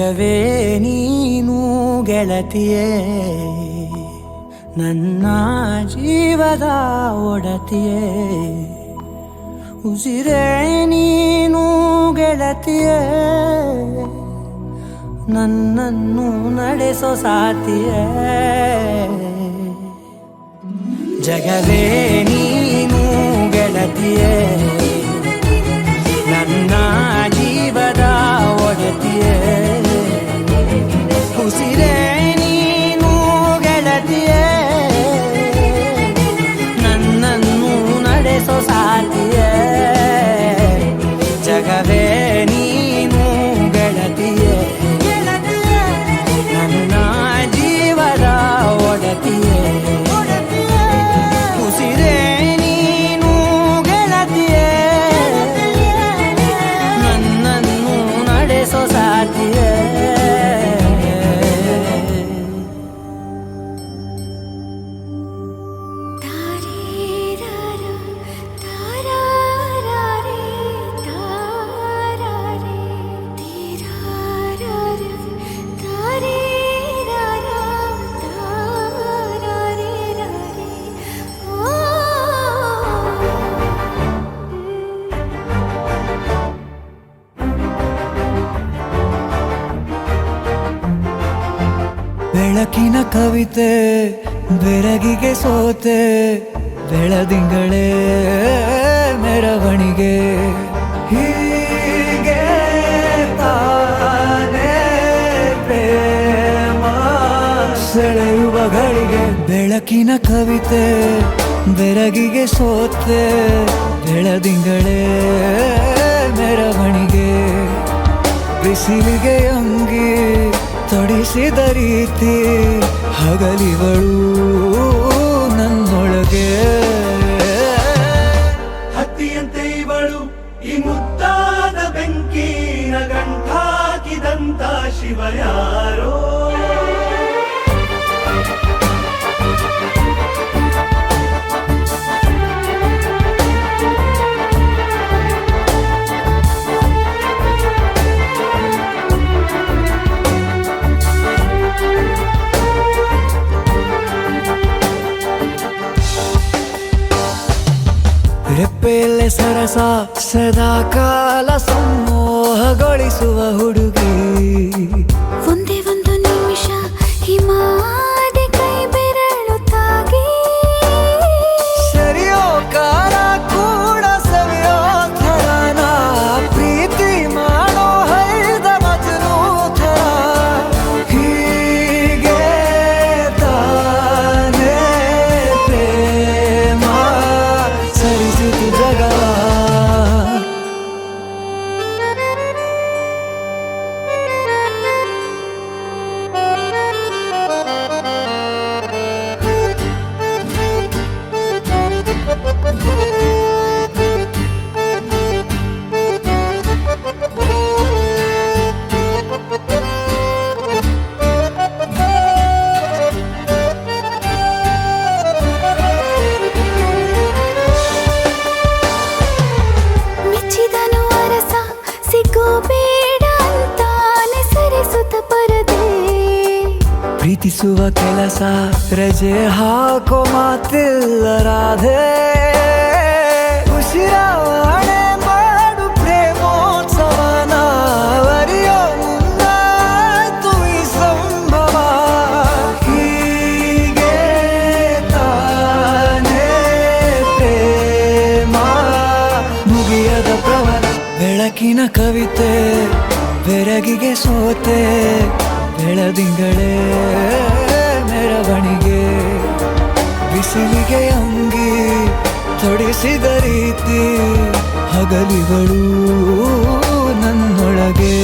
ಜಗವೇ ನೀನು ಗೆಳತಿಯೇ, ನನ್ನ ಜೀವದ ಒಡತಿಯೇ. ಉಸಿರೇ ನೀನು ಗೆಳತಿಯೇ, ನನ್ನನ್ನು ನಡೆಸೋ ಸಾತಿಯೇ. ಜಗವೇ ನೀನು ಗೆಳತಿಯೇ, ನನ್ನ ಜೀವದ ಒಡತಿಯೇ. ಉಸಿರೇ ನೀನು ಗೆಳತಿಯೇ, ನನ್ನನ್ನು ನಡೆಸೋ ಸಾತಿಯೇ. ಜಗವೇ ನೀನು ಗೆಳತಿಯೇ, ನನ್ನ ಜೀವದ ಒಡತಿಯೇ. ಉಸಿರೇ ನೀನು ಗೆಳತಿಯೇ, ನನ್ನನ್ನು ನಡೆಸೋ ಸಾತಿಯೇ. ಬೆಳಕಿನ ಕವಿತೆ ಬೆರಗಿಗೆ ಸೋತೆ, ಬೆಳದಿಂಗಳೇ ಮೆರವಣಿಗೆ. ಹೀಗೆ ತಾನೇ ಪ್ರೇಮ ಸೆಳೆಯುವ ಗಳಿಗೆ. ಬೆಳಕಿನ ಕವಿತೆ ಬೆರಗಿಗೆ ಸೋತೆ, ಬೆಳದಿಂಗಳೇ ಮೆರವಣಿಗೆ. ಬಿಸಿಲಿಗೆ ಅಂಗಿ ತೊಡಿಸಿದ ರೀತಿ, ಹಗಲಿಗಳು ನನ್ನೊಳಗೆ. ಹತ್ತಿಯಂತೆ ಇವಳು ಈ ಮುದ್ದಾದ ಬೆಂಕಿನ ಗಂಟಾಕಿದಂತ ಶಿವ ಯಾರೋ. ರೆಪ್ಪೆಯಲ್ಲೇ ಸರಸ ಸದಾ ಕಾಲ ಸಂಮೋಹಗೊಳಿಸುವ ಹುಡುಗಿ. ಒಂದೇ ಒಂದು ನಿಮಿಷ ಹಿಮಾದಿ ಕೈ ಬೆರಳು ತಾಗಿ. ಸರಿಯೋ ಕಾಲ ಕೂಡ ಸವಿಯೋ ಥರನ, ಪ್ರೀತಿ ಮಾಡೋ ಹೈದ ಮಜನು ಥರ. ಹೀಗೆ ತಾನೇ ಪ್ರೇಮ ಸರಿಸಿತು ಜಗವ. ಮೆಚ್ಚಿದನು ಅರಸ ಸಿಗೋ ಬೇಡ ಅಂತಾನೆ ಸರಿಸುತ್ತ ಪರದೆ. ಪ್ರೀತಿಸುವ ಕೆಲಸ ರಜೆ ಹಾಕೋ ಮಾತಿಲ್ಲ ರಾಧೆ. ಉಸಿರಾವಣೆ ಮಾಡು ಪ್ರೇಮೋತ್ಸವನ, ಅರಿಯೋ ಮುಂದಾಯ್ತು ಈ ಸಂಭವ. ಹೀಗೆ ತಾನೇ ಪ್ರೇಮ ಮುಗಿಯದ ಪ್ರವರ. ಬೆಳಕಿನ ಕವಿತೆ ಬೆರಗಿಗೆ ಸೋತೆ, ಬೆಳದಿಂಗಳೇ ಮೆರವಣಿಗೆ. ಬಿಸಿಲಿಗೆ ಅಂಗಿ ತೊಡಿಸಿದ ರೀತಿ, ಹಗಲಿಗಳು ನನ್ನೊಳಗೆ.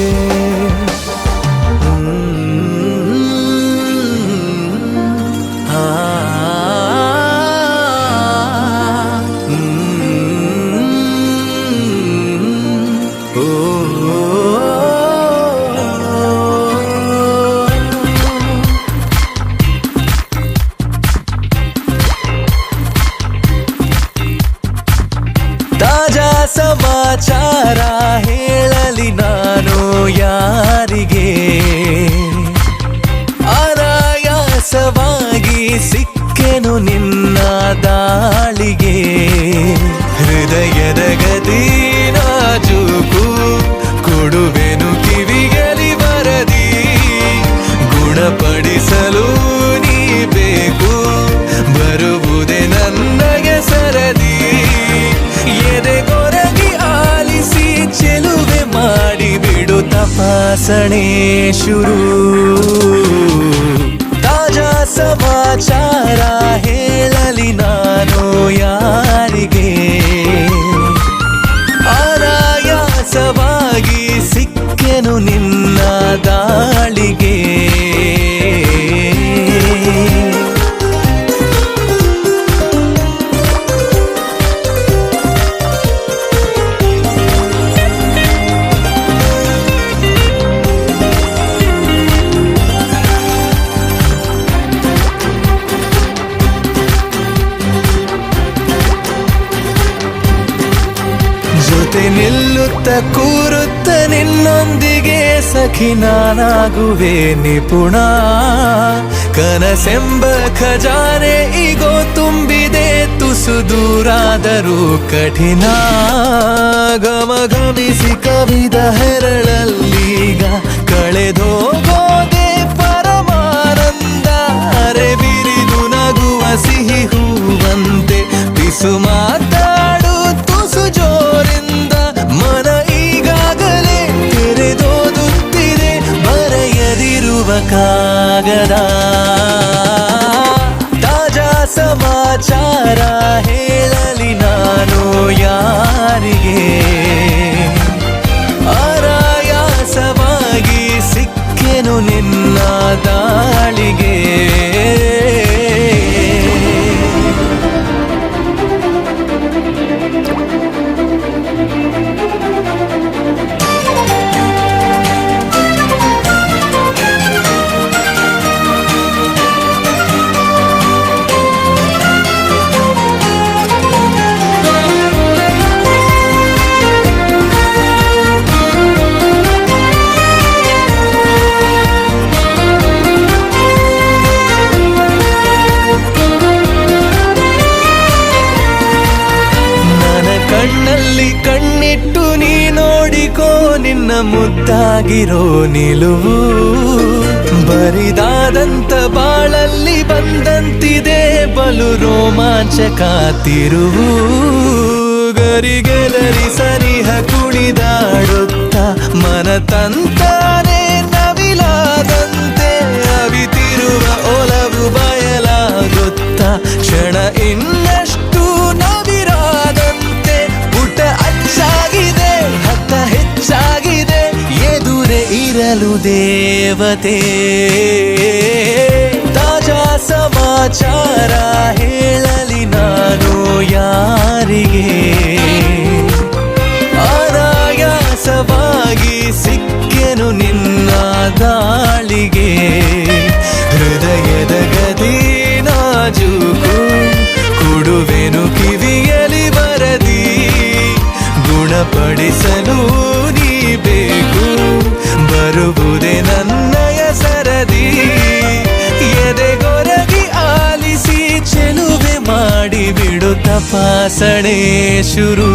ತಾಜಾ ಸಮಾಚಾರ ಹೇಳಲಿ ನಾನು ಯಾರಿಗೆ. ಸಿಕ್ಕೆನು ನಿನ್ನ ದಾಳಿಗೆ ಹೃದಯದ ಗದಿ ನಾಜೂಕು ಕೊಡುವೆನು ಕಿವಿಗಲಿ ಬರದಿ ಗುಣಪಡಿಸಲು ನೀ ಬೇಕು ಬರುವುದೇ ನನಗೆ ಸರದಿ ಎದೆಗೊರಗಿ ಆಲಿಸಿ ಚೆಲುವೆ ಮಾಡಿ ಬಿಡು ತಪಾಸಣೆ ಶುರು ತಾಜಾ ಸಮಾಚಾರ ಹೇಳಲಿ ನಾನು ಯಾರಿಗೆ ಆರಾಯಾಸವಾಗಿ ಸಿಕ್ಕೆನು ನಿನ್ನ ದಾಳಿಗೆ ಜೊತೆ ನಿಲ್ಲುತ್ತ ಕೂರುತ್ತ ನಿನ್ನೊಂದಿಗೆ ಸಖಿ ನಾನಾಗುವೆ ನಿಪುಣ ಕನಸೆಂಬ ಖಜಾನೆ ಈಗೋ ತುಂಬಿದೆ ತುಸು ದೂರಾದರೂ ಕಠಿಣ ಗಮಗಮಿಸಿ ಕವಿದ ಹೆರಳಲ್ಲೀಗ ಕಳೆದೋಗೋದೆ ಪರಮಾನಂದ ಅರೆ ಬಿರಿದು ನಗುವ ಸಿಹಿ ಹೂವಂತೆ ಬಿಸು ಮಾತಾಡು ತುಸು ಜೋರಿಂದ ಮನ ಈಗಾಗಲೇ ತೆರೆದೋದುತ್ತಿದೆ ಬರೆಯದಿರುವ ಕಾಗದ ತಾಜಾ ಸಮಾಚಾರ ಹೇಳಲಿ ನಾನು ಯಾರಿಗೆ ಆರಾಯಾಸವಾಗಿ ಸಿಕ್ಕೆನು ನಿನ್ನ ದಾಳಿಗೆ ಕಣ್ಣಲ್ಲಿ ಕಣ್ಣಿಟ್ಟು ನೀ ನೋಡಿಕೋ ನಿನ್ನ ಮುದ್ದಾಗಿರೋ ನಿಲುವು ಬರಿದಾದಂತ ಬಾಳಲ್ಲಿ ಬಂದಂತಿದೆ ಬಲು ರೋಮಾಂಚಕ ತಿರುವು ಗರಿಗೆದರಿ ಸನಿಹ ಕುಣಿದಾಡುತ್ತ ಮನ ತಂತಾನೆ ನವಿಲಾದಂತೆ ಅವಿತಿರುವ ಒಲವು ಬಯಲಾಗುತ್ತ ಕ್ಷಣ ಇನ್ನಷ್ಟು ನವಿರಾದಂತೆ ಪುಟ ಅಚ್ಚಾಗಿದೆ ಹತ್ತ ಹೆಚ್ಚಾಗಿದೆ ಎದುರೇ ಇರಲು ದೇವತೆ ತಾಜಾ ಸಮಾಚಾರ ಹೇಳಲಿ ನಾನು ಯಾರಿಗೆ ಆರಾಯಾಸವಾಗಿ ಸಿಕ್ಕೆನು ನಿನ್ನ ದಾಳಿಗೆ ಹೃದಯದ ಗದಿ ನಾಜೂಕು ಕೊಡುವೆನು ಕಿವಿಯಲಿ ಬರದಿ ಗುಣಪಡಿಸಲು ನೀ ಬೇಕು ಬರುವುದೇ ನನ್ನಯ ಸರದಿ ಎದೆಗೊರಗಿ ಆಲಿಸಿ ಚೆಲುವೆ ಮಾಡಿ ಬಿಡು ತಪಾಸಣೆ ಶುರು